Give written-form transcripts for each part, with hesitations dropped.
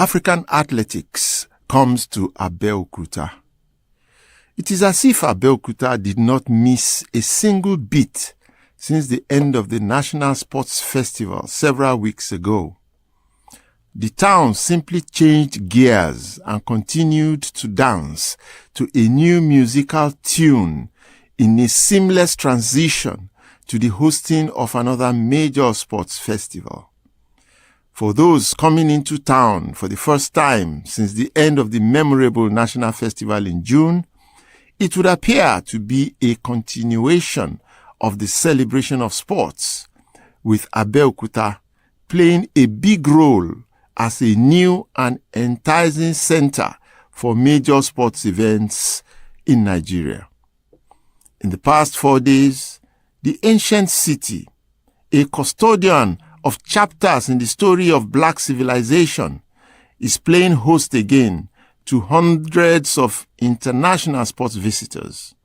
African athletics comes to Abeokuta. It is as if Abeokuta did not miss a single beat since the end of the National Sports Festival several weeks ago. The town simply changed gears and continued to dance to a new musical tune in a seamless transition to the hosting of another major sports festival. For those coming into town for the first time since the end of the memorable National Festival in June, it would appear to be a continuation of the celebration of sports, with Abeokuta playing a big role as a new and enticing center for major sports events in Nigeria. In the past 4 days, the ancient city, a custodian of chapters in the story of black civilization, is playing host again to hundreds of international sports visitors.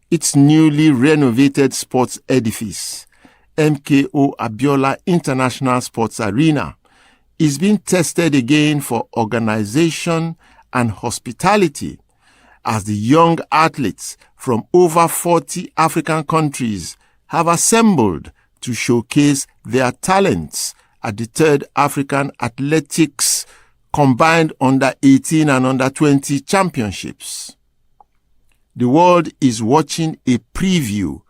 Its newly renovated sports edifice, MKO Abiola International Sports Arena, is being tested again for organization and hospitality as the young athletes from over 40 African countries have assembled to showcase their talents at the third African Athletics Combined Under-18 and Under-20 Championships. The world is watching a preview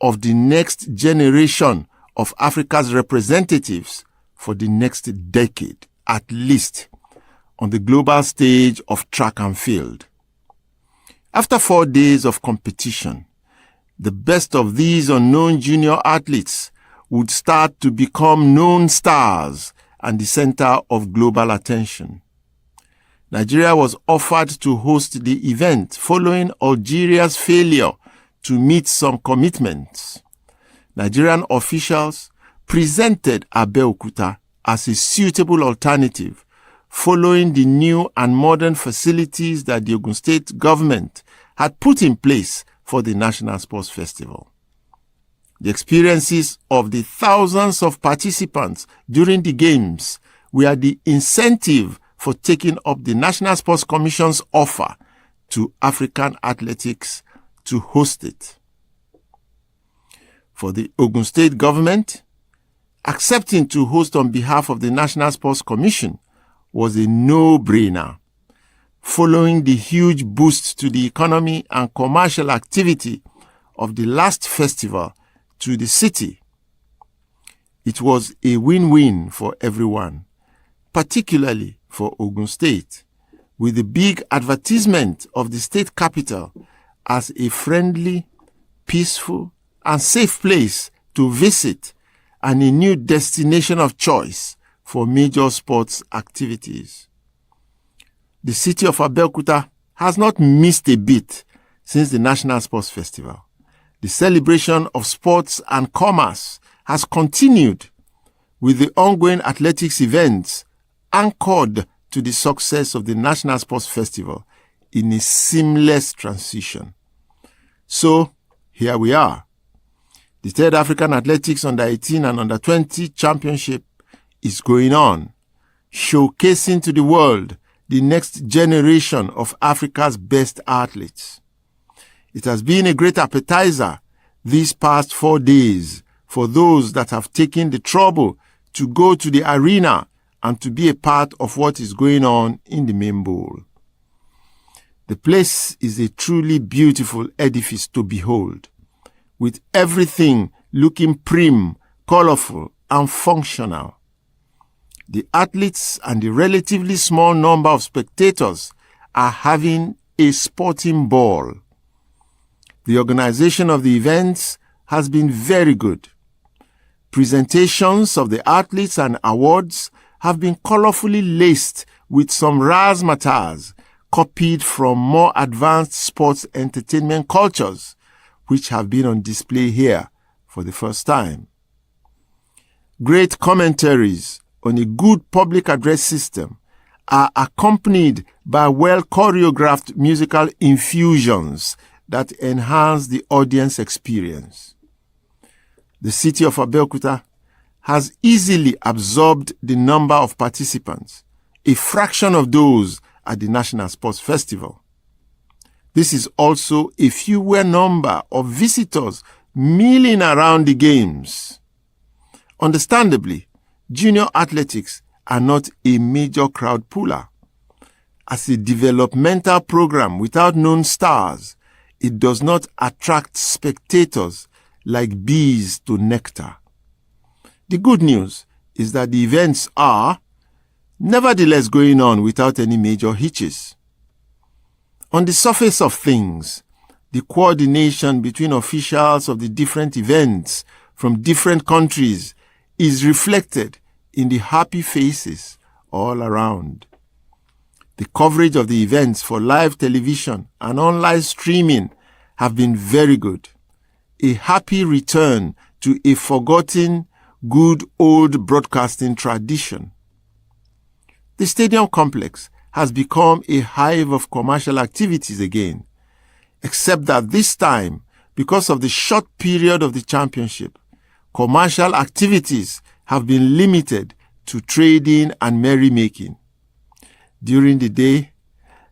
of the next generation of Africa's representatives for the next decade, at least, on the global stage of track and field. After 4 days of competition, the best of these unknown junior athletes would start to become known stars and the center of global attention. Nigeria was offered to host the event following Algeria's failure to meet some commitments. Nigerian officials presented Abeokuta as a suitable alternative following the new and modern facilities that the Ogun State government had put in place for the National Sports Festival. The experiences of the thousands of participants during the Games were the incentive for taking up the National Sports Commission's offer to African athletics to host it. For the Ogun State government, accepting to host on behalf of the National Sports Commission was a no-brainer, following the huge boost to the economy and commercial activity of the last festival to the city. It was a win-win for everyone, particularly for Ogun State, with the big advertisement of the state capital as a friendly, peaceful, and safe place to visit and a new destination of choice for major sports activities. The city of Abeokuta has not missed a beat since the National Sports Festival. The celebration of sports and commerce has continued with the ongoing athletics events anchored to the success of the National Sports Festival in a seamless transition. So, here we are. The third African Athletics Under-18 and Under-20 Championship is going on, showcasing to the world the next generation of Africa's best athletes. It has been a great appetizer these past 4 days for those that have taken the trouble to go to the arena and to be a part of what is going on in the main bowl. The place is a truly beautiful edifice to behold, with everything looking prim, colorful, and functional. The athletes and the relatively small number of spectators are having a sporting ball. The organization of the events has been very good. Presentations of the athletes and awards have been colorfully laced with some razzmatazz copied from more advanced sports entertainment cultures, which have been on display here for the first time. Great commentaries on a good public address system are accompanied by well-choreographed musical infusions that enhance the audience experience. The city of Abeokuta has easily absorbed the number of participants, a fraction of those at the National Sports Festival. This is also a fewer number of visitors milling around the games. Understandably, junior athletics are not a major crowd puller. As a developmental program without known stars, it does not attract spectators like bees to nectar. The good news is that the events are, nevertheless, going on without any major hitches. On the surface of things, the coordination between officials of the different events from different countries is reflected in the happy faces all around. The coverage of the events for live television and online streaming have been very good. A happy return to a forgotten, good old broadcasting tradition. The stadium complex has become a hive of commercial activities again, except that this time, because of the short period of the championship, commercial activities have been limited to trading and merrymaking. During the day,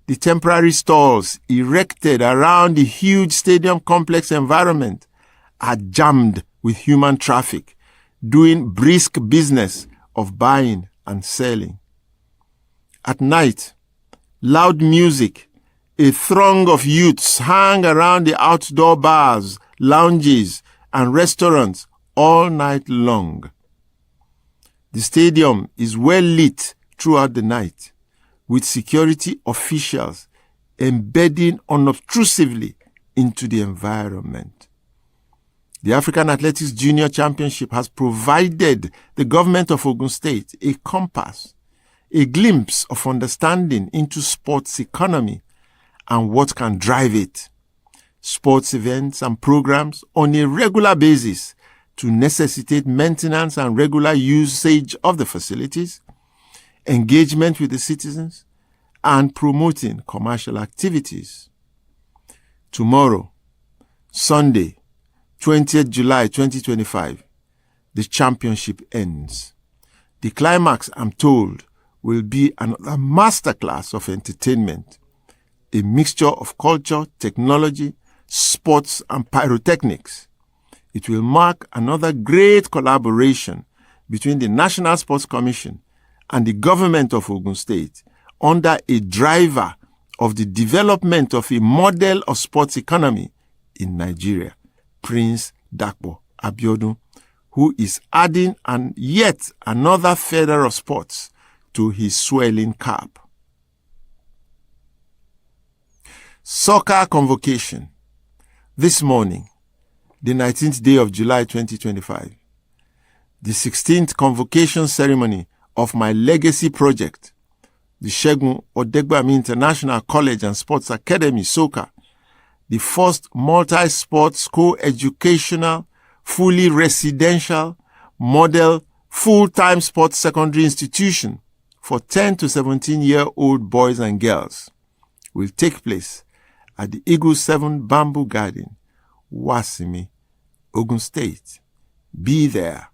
the temporary stalls erected around the huge stadium complex environment are jammed with human traffic, doing brisk business of buying and selling. At night, loud music, a throng of youths hang around the outdoor bars, lounges, and restaurants all night long. The stadium is well lit throughout the night, with security officials embedding unobtrusively into the environment. The African Athletics Junior Championship has provided the government of Ogun State a compass, a glimpse of understanding into sports economy and what can drive it. Sports events and programs on a regular basis to necessitate maintenance and regular usage of the facilities, engagement with the citizens, and promoting commercial activities. Tomorrow, Sunday, 20th July 2025, the championship ends. The climax, I'm told, will be another masterclass of entertainment, a mixture of culture, technology, sports, and pyrotechnics. It will mark another great collaboration between the National Sports Commission and the government of Ogun State under a driver of the development of a model of sports economy in Nigeria, Prince Dakpo Abiodun, who is adding yet another feather of sports to his swelling cap. Soccer convocation. This morning, the 19th day of July 2025, the 16th convocation ceremony of my legacy project, the Segun Odegbami International College and Sports Academy Soccer, the first multi-sports co-educational, fully residential, model, full-time sports secondary institution for 10 to 17-year-old boys and girls, will take place at the Eagle 7 Bamboo Garden, Wasimi, Ogun State. Be there.